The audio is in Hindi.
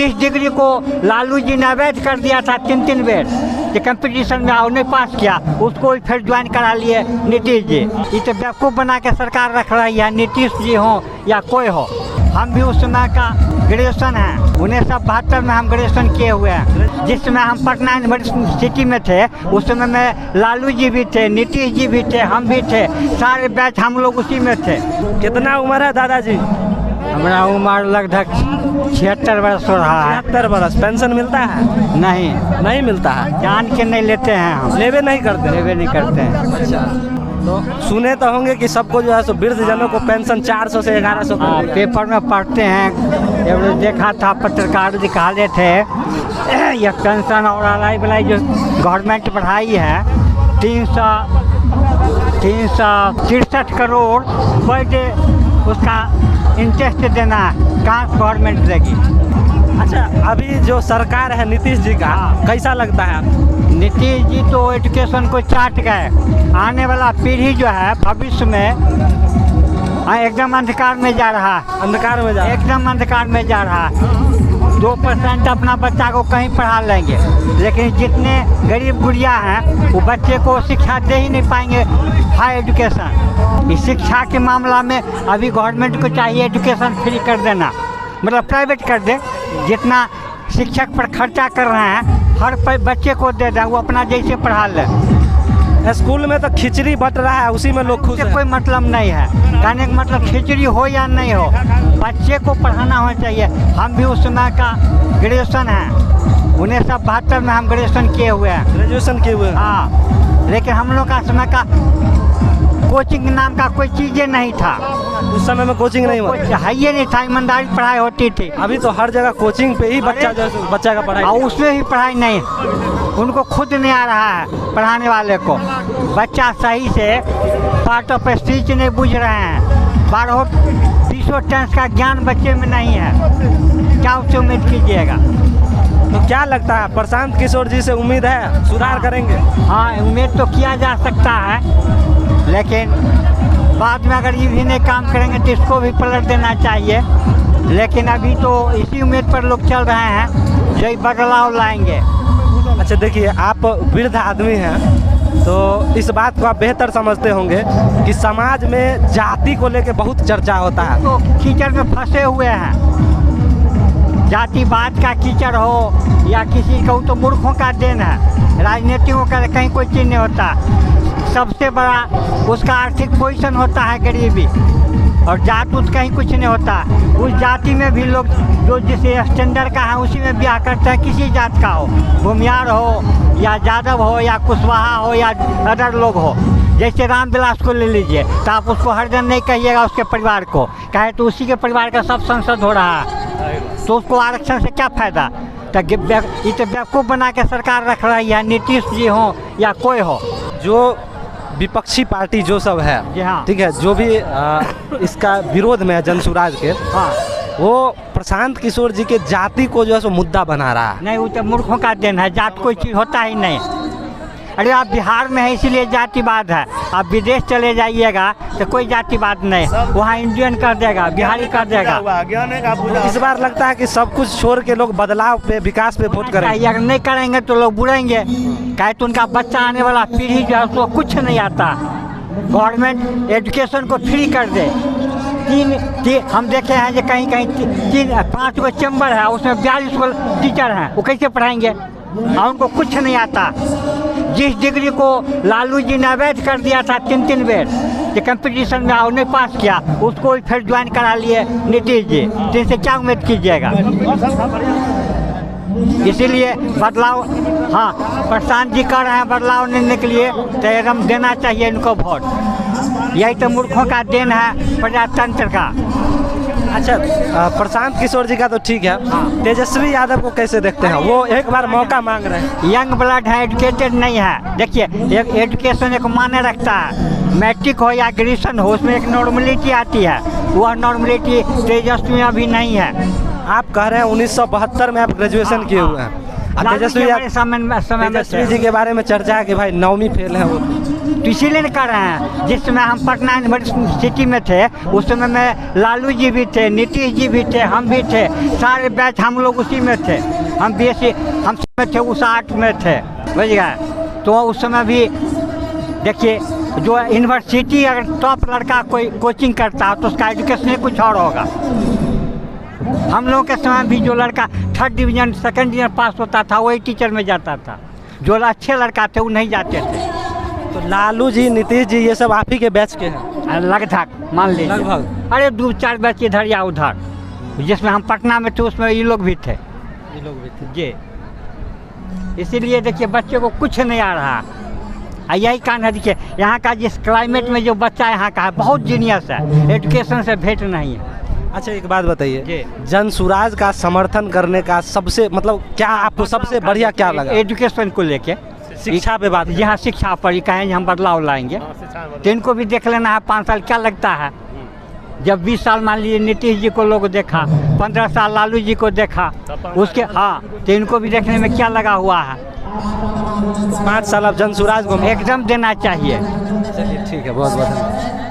जिस डिग्री को लालू जी ने अवैध कर दिया था 3 बेर कि कंपटीशन में नहीं पास किया, उसको फिर ज्वाइन करा लिए नीतीश जी। ये तो बेवकूफ़ बना के सरकार रख रही है, नीतीश जी हो या कोई हो। हम भी उस समय का ग्रेजुएशन है, 1972 में हम ग्रेजुएशन किए हुए हैं। जिस समय हम पटना यूनिवर्सिटी में थे उस समय में लालू जी भी थे, नीतीश जी भी थे, हम भी थे, सारे बैच हम लोग उसी में थे। कितना उम्र है दादाजी? हमारा उम्र लगभग 76 वर्ष हो रहा है। 76 वर्ष। पेंशन मिलता है? नहीं मिलता है। जान के नहीं लेते हैं हम, लेवे नहीं करते हैं। अच्छा, तो सुने तो होंगे कि सबको जो है सो वृद्धजनों को पेंशन 400 से 1100। पेपर में पढ़ते हैं, जब देखा था पत्रकार दिखा रहे थे यह पेंशन और अलाई बलाई जो गवर्नमेंट बढ़ाई है 363 करोड़ पर डे उसका इंटरेस्ट देना है, कहाँ गवर्नमेंट देगी। अच्छा, अभी जो सरकार है नीतीश जी का कैसा लगता है आपको? नीतीश जी तो एजुकेशन को चाट गए। आने वाला पीढ़ी जो है भविष्य में एकदम अंधकार में जा रहा है, एकदम अंधकार में जा रहा है। 2% अपना बच्चा को कहीं पढ़ा लेंगे, लेकिन जितने गरीब गुड़िया हैं वो बच्चे को शिक्षा दे ही नहीं पाएंगे, हाई एजुकेशन। इस शिक्षा के मामला में अभी गवर्नमेंट को चाहिए एजुकेशन फ्री कर देना, मतलब प्राइवेट कर दे। जितना शिक्षक पर खर्चा कर रहे हैं हर बच्चे को दे दें, वो अपना जैसे पढ़ा ले। स्कूल में तो खिचड़ी बट रहा है, उसी में लोग खुश हैं। कोई मतलब नहीं है, कहने का मतलब खिचड़ी हो या नहीं हो, बच्चे को पढ़ाना होना चाहिए। हम भी उस समय का ग्रेजुएशन है, 1972 में हम ग्रेजुएशन किए हुए हैं। हाँ, लेकिन हम लोग का समय का कोचिंग नाम का कोई चीज़ें नहीं था। उस समय में कोचिंग नहीं हुआ, है ये नहीं था, ईमानदारी पढ़ाई होती थी। अभी तो हर जगह कोचिंग पे ही बच्चा का पढ़ाई, और उसमें ही पढ़ाई नहीं, उनको खुद नहीं आ रहा है पढ़ाने वाले को। बच्चा सही से पार्ट ऑफ स्पीच नहीं बूझ रहे हैं, 12 टेंस का ज्ञान बच्चे में नहीं है, क्या उससे उम्मीद कीजिएगा। तो क्या लगता है प्रशांत किशोर जी से उम्मीद है सुधार करेंगे? हाँ, उम्मीद तो किया जा सकता है, लेकिन बाद में अगर ये भी नहीं काम करेंगे तो इसको भी पलट देना चाहिए। लेकिन अभी तो इसी उम्मीद पर लोग चल रहे हैं जो बदलाव लाएंगे। अच्छा, देखिए आप वृद्ध आदमी हैं तो इस बात को आप बेहतर समझते होंगे कि समाज में जाति को लेकर बहुत चर्चा होता है। तो कीचड़ में फंसे हुए हैं, जातिवाद का कीचड़ हो या किसी का, तो मूर्खों का देन है। राजनीतियों का कहीं कोई चीज़ नहीं होता, सबसे बड़ा उसका आर्थिक पोजीशन होता है गरीबी, और जात उसका ही कुछ नहीं होता। उस जाति में भी लोग जो जिसे स्टैंडर्ड का है उसी में ब्याह करते हैं, किसी जात का हो, भूमियार हो या यादव हो या कुशवाहा हो या अदर लोग हो। जैसे रामविलास को ले लीजिए, तो आप उसको हर दिन नहीं कहिएगा उसके परिवार को, कहे तो उसी के परिवार का सब संसद हो रहा है, तो उसको आरक्षण से क्या फ़ायदा। तो ये तो बेवकूफ़ बना के सरकार रख रही है, नीतीश जी हो या कोई हो। जो विपक्षी पार्टी जो सब है, हाँ, ठीक है, जो भी इसका विरोध में है जनसुराज के, हाँ, वो प्रशांत किशोर जी के जाति को जो है सो मुद्दा बना रहा है। नहीं, वो तो मूर्खों का देन है, जात कोई चीज़ होता ही नहीं। अरे आप बिहार में है इसीलिए जातिवाद है, आप विदेश चले जाइएगा तो कोई जातिवाद नहीं, वहाँ इंडियन कर देगा, बिहारी कर देगा। इस बार लगता है कि सब कुछ छोड़ के लोग बदलाव पे, विकास पे वोट करेंगे। अगर नहीं करेंगे तो लोग बुरेंगे, कहे तो उनका बच्चा आने वाला पीढ़ी जो है उसको कुछ नहीं आता। गवर्नमेंट एजुकेशन को फ्री कर दे। हम देखे हैं जो कहीं 5 गो चैम्बर है, उसमें 42 गो टीचर हैं, वो कैसे पढ़ाएंगे, और उनको कुछ नहीं आता। जिस डिग्री को लालू जी ने अवैध कर दिया था 3 बेर कि कंपटीशन में नहीं पास किया, उसको फिर ज्वाइन करा लिए नीतीश जी, तो इनसे क्या उम्मीद कीजिएगा। इसीलिए बदलाव, हाँ, प्रशांत जी कर रहे हैं बदलाव लेने के लिए, तो एकदम देना चाहिए इनको वोट। यही तो मूर्खों का देन है प्रजातंत्र का। अच्छा, प्रशांत किशोर जी का तो ठीक है, तेजस्वी यादव को कैसे देखते हैं? वो एक बार मौका मांग रहे हैं। यंग ब्लड है, एजुकेटेड नहीं है। देखिए, एक एजुकेशन एक मायने रखता है, मैट्रिक हो या ग्रेजुएशन हो, उसमें एक नॉर्मलिटी आती है, वह नॉर्मलिटी तेजस्वी में अभी नहीं है। आप कह रहे हैं 1972 में आप ग्रेजुएशन किए हुए हैं, तेजस्वी समय जी के बारे में चर्चा है कि भाई 9वीं फेल है वो। तो इसीलिए नहीं कर रहे हैं। जिस समय हम पटना यूनिवर्सिटी में थे उस समय में लालू जी भी थे, नीतीश जी भी थे, हम भी थे, सारे बैच हम लोग उसी में थे। हम बीएससी हम में थे, उस 8 में थे, बुझ गए। तो उस समय भी देखिए जो यूनिवर्सिटी अगर टॉप लड़का कोई कोचिंग करता है तो उसका एजुकेशन ही कुछ और होगा। हम लोगों के समय भी जो लड़का 3rd डिवीज़न 2nd डिवीज़न पास होता था वही टीचर में जाता था। जो अच्छे लड़का थे वो नहीं जाते थे। तो लालू जी, नीतीश जी, ये सब आप ही के बैच के हैं लगभग मान लीजिए, लगभग। अरे 2-4 बैच इधर या उधर। जिसमें हम पटना में थे उसमें ये लोग भी थे, ये लोग भी थे जी। इसीलिए देखिए बच्चे को कुछ नहीं आ रहा। यही कारण है, देखिए यहाँ का जिस क्लाइमेट में जो बच्चा यहाँ का है बहुत जीनियस है, एजुकेशन से भेंट नहीं है। अच्छा एक बात बताइए, जी। जनसुराज का समर्थन करने का सबसे मतलब क्या आपको सबसे बढ़िया क्या लगा? एजुकेशन को लेके, शिक्षा पे बात। यहाँ शिक्षा पर ही कहें हम बदलाव लाएंगे तो इनको भी देख लेना है 5 साल क्या लगता है। जब 20 साल मान लीजिए नीतीश जी को लोग देखा, 15 साल लालू जी को देखा, उसके हाँ तो इनको भी देखने में क्या लगा हुआ है। 5 साल अब जनसुराज को एकदम देना चाहिए। चलिए ठीक है, बहुत बहुत धन्यवाद।